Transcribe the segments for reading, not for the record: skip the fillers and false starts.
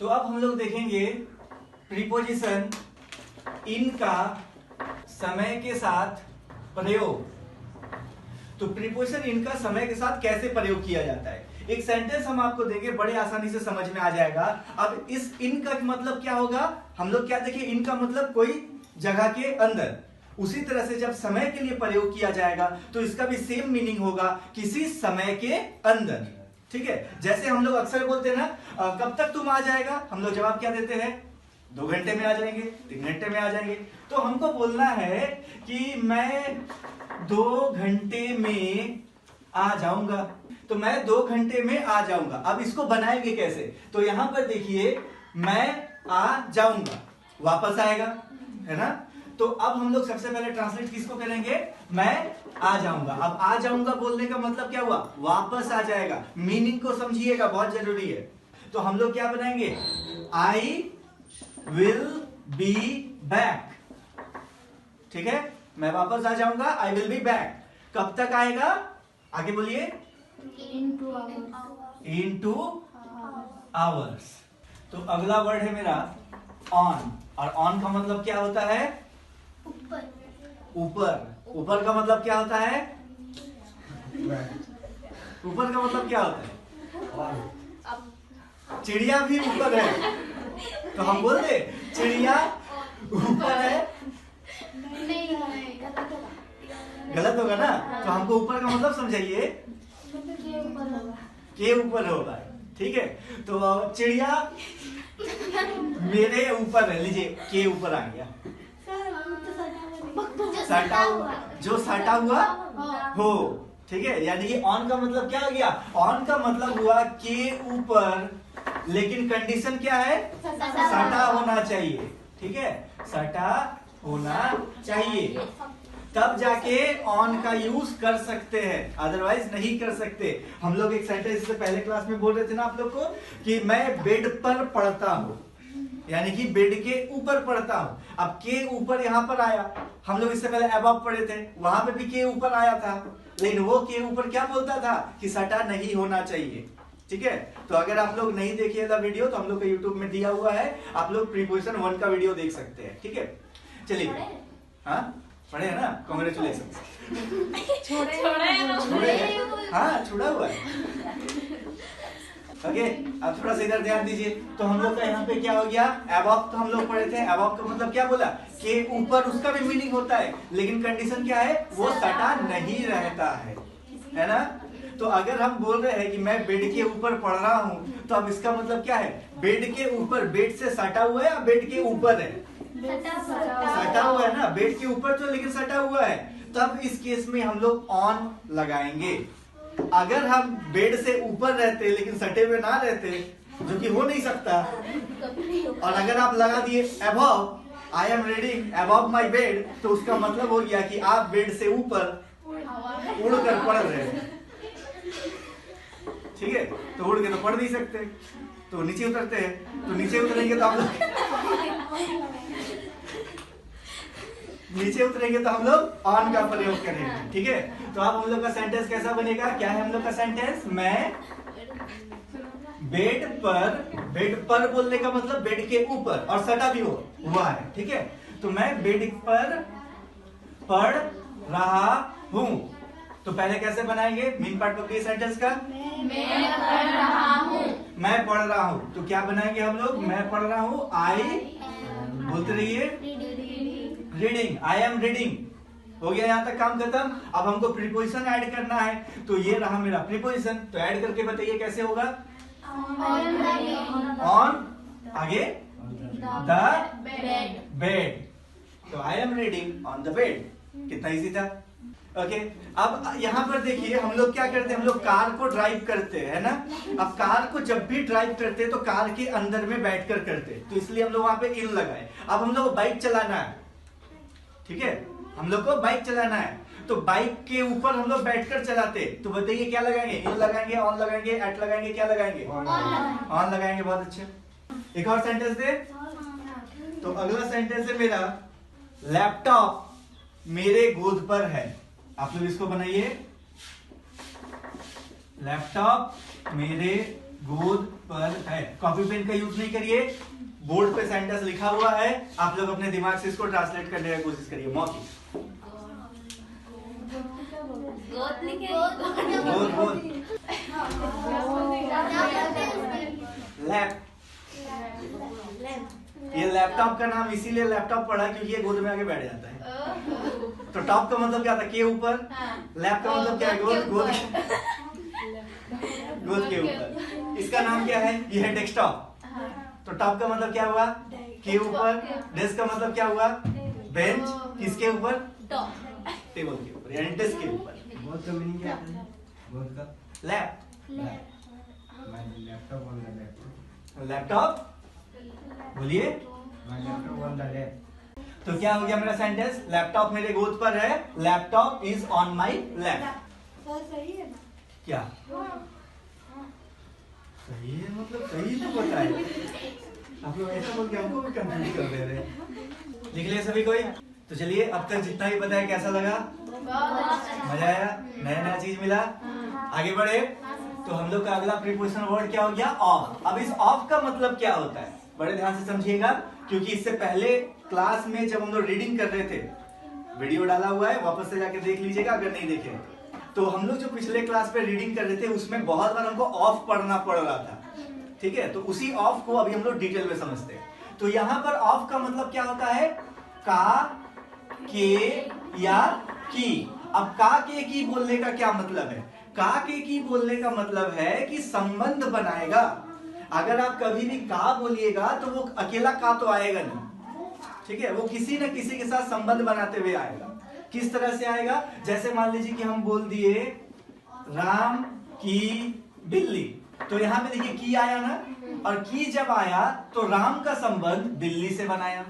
तो अब हम लोग देखेंगे प्रीपोजिशन इन का समय के साथ प्रयोग। तो प्रीपोजिशन इन का समय के साथ कैसे प्रयोग किया जाता है, एक सेंटेंस हम आपको देंगे, बड़े आसानी से समझ में आ जाएगा। अब इस इन का मतलब क्या होगा, हम लोग क्या देखें, इन का मतलब कोई जगह के अंदर। उसी तरह से जब समय के लिए प्रयोग किया जाएगा तो इसका भी सेम मीनिंग होगा, किसी समय के अंदर। ठीक है, जैसे हम लोग अक्सर बोलते हैं ना, कब तक तुम आ जाएगा, हम लोग जवाब क्या देते हैं, 2 घंटे में आ जाएंगे, 3 घंटे में आ जाएंगे। तो हमको बोलना है कि मैं 2 घंटे में आ जाऊंगा, तो मैं 2 घंटे में आ जाऊंगा। अब इसको बनाएंगे कैसे, तो यहां पर देखिए, मैं आ जाऊंगा, वापस आएगा, है ना। तो अब हम लोग सबसे पहले ट्रांसलेट किसको करेंगे, मैं आ जाऊंगा। अब आ जाऊंगा बोलने का मतलब क्या हुआ, वापस आ जाएगा। मीनिंग को समझिएगा, बहुत जरूरी है। तो हम लोग क्या बनाएंगे, आई विल बी बैक। ठीक है, मैं वापस आ जाऊंगा, आई विल बी बैक। कब तक आएगा, आगे बोलिए, इन 2 आवर्स। तो अगला वर्ड है मेरा ऑन, और ऑन का मतलब क्या होता है, ऊपर। ऊपर का मतलब क्या होता है, ऊपर का मतलब क्या होता है, चिड़िया भी ऊपर है, तो हम बोल दे चिड़िया ऊपर है, गलत होगा ना। तो हमको ऊपर का मतलब समझाइए, के ऊपर होगा। ठीक है, तो चिड़िया मेरे ऊपर है, लीजिए के ऊपर आ गया, सटा हुआ, जो सटा हुआ हो। ठीक है, यानी कि ऑन का मतलब क्या हो गया, ऑन का मतलब हुआ के ऊपर, लेकिन कंडीशन क्या है, सटा होना चाहिए। ठीक है, सटा होना चाहिए, तब जाके ऑन का यूज कर सकते हैं, अदरवाइज नहीं कर सकते। हम लोग एक सेंटेंस से पहले क्लास में बोल रहे थे ना आप लोग को, कि मैं बेड पर पढ़ता हूं, यानी कि बेड के ऊपर पढ़ता हूं। अब के ऊपर यहां पर आया, हम लोग इससे पहले अबव पढ़े थे, वहां पे भी के ऊपर आया था, लेकिन वो के ऊपर क्या बोलता था कि सटा नहीं होना चाहिए। ठीक है, तो अगर आप लोग नहीं देखिएगा वीडियो, तो हम लोग का यूट्यूब में दिया हुआ है, आप लोग प्रीपोजिशन 1 का वीडियो देख सकते हैं। ठीक है, चलिए, हाँ पढ़े है ना, कॉन्ग्रेचुलेशन। हाँ छुड़ा हुआ है। ओके, अब थोड़ा सा इधर ध्यान दीजिए। तो हम लोग का यहाँ पे क्या हो गया, अबव तो हम लोग पढ़े थे, अबव का मतलब क्या बोला, के ऊपर, उसका भी मीनिंग होता है, लेकिन कंडीशन क्या है, वो सटा नहीं रहता है ना। तो अगर हम बोल रहे हैं कि मैं बेड के ऊपर पढ़ रहा हूँ, तो अब इसका मतलब क्या है, बेड के ऊपर, बेड से सटा हुआ है या बेड के ऊपर है, सटा हुआ है ना, बेड के ऊपर तो, लेकिन सटा हुआ है। तब इस केस में हम लोग ऑन लगाएंगे। अगर हम बेड से ऊपर रहते लेकिन सटे हुए ना रहते, जो कि हो नहीं सकता, और अगर आप लगा दिए above, I am reading above my bed, तो उसका मतलब हो गया कि आप बेड से ऊपर उड़कर पढ़ रहे हैं। ठीक है, तो उड़ के तो पढ़ नहीं सकते, तो नीचे उतरते हैं, तो नीचे उतरेंगे तो हम लोग नीचे उतरेंगे तो हम लोग ऑन का प्रयोग करेंगे। ठीक है, तो अब हम लोग का सेंटेंस कैसा बनेगा, क्या है हम लोग का सेंटेंस, मैं बेड पर बोलने का मतलब बेड के ऊपर, और सटा भी हुआ है। ठीक है, तो मैं बेड पर पढ़ रहा हूं। तो पहले कैसे बनाएंगे, मेन पार्ट पकड़िए सेंटेंस का, मैं पढ़ रहा हूं, मैं पढ़ रहा हूं। तो क्या बनाएंगे हम लोग, मैं पढ़ रहा हूं, आई बोलते रहिए, रीडिंग, आई एम रीडिंग। हो गया यहां तक काम खत्म। अब हमको प्रीपोजिशन ऐड करना है, तो ये रहा मेरा प्रीपोजिशन। तो ऐड करके बताइए कैसे होगा, ऑन, आगे द बेड, तो I am reading on the bed. कितना इजी था। ओके, अब यहाँ पर देखिए, हम लोग क्या करते हैं, हम लोग कार को ड्राइव करते हैं ना। अब कार को जब भी ड्राइव करते हैं तो कार के अंदर में बैठकर करते हैं, तो इसलिए हम लोग वहां पे इन लगाए। अब हम लोग बाइक चलाना है, ठीक है, हम लोग को बाइक चलाना है, तो बाइक के ऊपर हम लोग बैठकर चलाते, तो बताइए क्या लगाएंगे, इन लगाएंगे, ऑन लगाएंगे, एट लगाएंगे, क्या लगाएंगे, ऑन लगाएंगे। बहुत अच्छे, एक और सेंटेंस दे। तो अगला सेंटेंस है मेरा, लैपटॉप मेरे गोद पर है। आप लोग इसको बनाइए, लैपटॉप मेरे गोद पर है। कॉपी पेन का यूज नहीं करिए, बोर्ड पे सेंटेंस लिखा हुआ है, आप लोग अपने दिमाग से इसको ट्रांसलेट करने की कोशिश करिए। मौखिक गोद लैप, ये लैपटॉप का नाम इसीलिए लैपटॉप पड़ा क्योंकि ये गोद में आके बैठ जाता है। तो टॉप का मतलब क्या था? के ऊपर। लैप का मतलब क्या है? गोद गोद के ऊपर। इसका नाम क्या है? ये है डेस्कटॉप। तो टॉप का मतलब क्या हुआ? के ऊपर। डेस्क का मतलब क्या हुआ? बेंच। किसके ऊपर? टेबल के ऊपर, यानी डेस्क के ऊपर। गोद का मीनिंग क्या है? गोद का lap, laptop on the lap. Laptop बोलिए। Laptop on the lap. तो क्या हो गया मेरा सेंटेंस? लैपटॉप मेरे गोद पर है, laptop is on my lap. सही है ना? क्या सही है? मतलब सही तो बताए, आप लोग ऐसा बोल के हमको भी कंफ्यूज कर दे रहे हैं। लिख लिया सभी कोई? तो चलिए, अब तक जितना ही बताया कैसा लगा? मजा आया? नया नया चीज मिला? आगे बढ़े। तो हम लोग का अगला प्रीपोजिशन वर्ड क्या हो गया? ऑफ। अब इस ऑफ का मतलब क्या होता है? बड़े ध्यान से समझिएगा, क्योंकि इससे पहले क्लास में जब हम लोग रीडिंग कर रहे थे, वीडियो डाला हुआ है, वापस से जाके देख लीजिएगा अगर नहीं देखे। तो हम लोग जो पिछले क्लास पे रीडिंग कर रहे थे उसमें बहुत बार हमको ऑफ पढ़ना पड़ रहा था, ठीक है? तो उसी ऑफ को अभी हम लोग डिटेल में समझते हैं। तो यहाँ पर ऑफ का मतलब क्या होता है? का, के या की। अब का के की बोलने का क्या मतलब है? का के की बोलने का मतलब है कि संबंध बनाएगा। अगर आप कभी भी का बोलिएगा तो वो अकेला का तो आएगा नहीं, ठीक है? वो किसी न किसी के साथ संबंध बनाते हुए आएगा। किस तरह से आएगा? जैसे मान लीजिए कि हम बोल दिए राम की बिल्ली, तो यहां पे देखिए की आया ना, और की जब आया तो राम का संबंध बिल्ली से बनाया।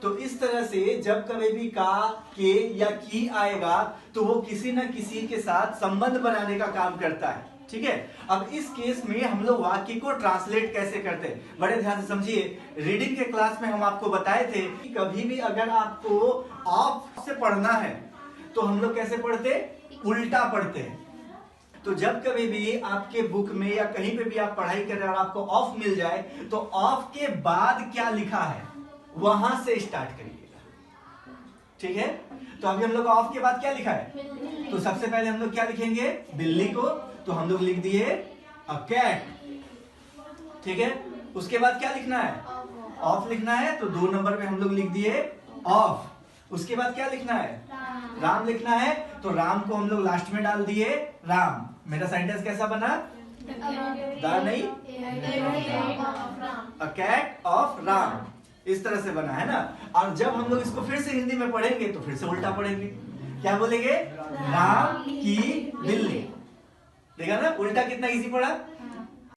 तो इस तरह से जब कभी भी का, के या की आएगा तो वो किसी न किसी के साथ संबंध बनाने का काम करता है, ठीक है? अब इस केस में हम लोग वाक्य को ट्रांसलेट कैसे करते हैं, बड़े ध्यान से समझिए। रीडिंग के क्लास में हम आपको बताए थे कि कभी भी अगर आपको ऑफ से पढ़ना है तो हम लोग कैसे पढ़ते? उल्टा पढ़ते हैं। तो जब कभी भी आपके बुक में या कहीं पे भी आप पढ़ाई कर रहे हैं और आपको ऑफ मिल जाए तो ऑफ के बाद क्या लिखा है वहां से स्टार्ट करिएगा, ठीक है? तो अभी हम लोग ऑफ के बाद क्या लिखा है? तो सबसे पहले हम लोग क्या लिखेंगे? बिल्ली को, तो हम लोग लिख दिए अ कैट, ठीक है? उसके बाद क्या लिखना है? ऑफ लिखना है, तो 2 नंबर पे हम लोग लिख दिए ऑफ। उसके बाद क्या लिखना है? राम लिखना है, तो राम को हम लोग लास्ट में डाल दिए राम। मेरा सेंटेंस कैसा बना? द नहीं, अ कैट ऑफ राम, इस तरह से बना है ना। और जब हम लोग इसको फिर से हिंदी में पढ़ेंगे तो फिर से उल्टा पढ़ेंगे। क्या बोलेंगे? राम की बिल्ली। देखा ना उल्टा कितना इजी पड़ा?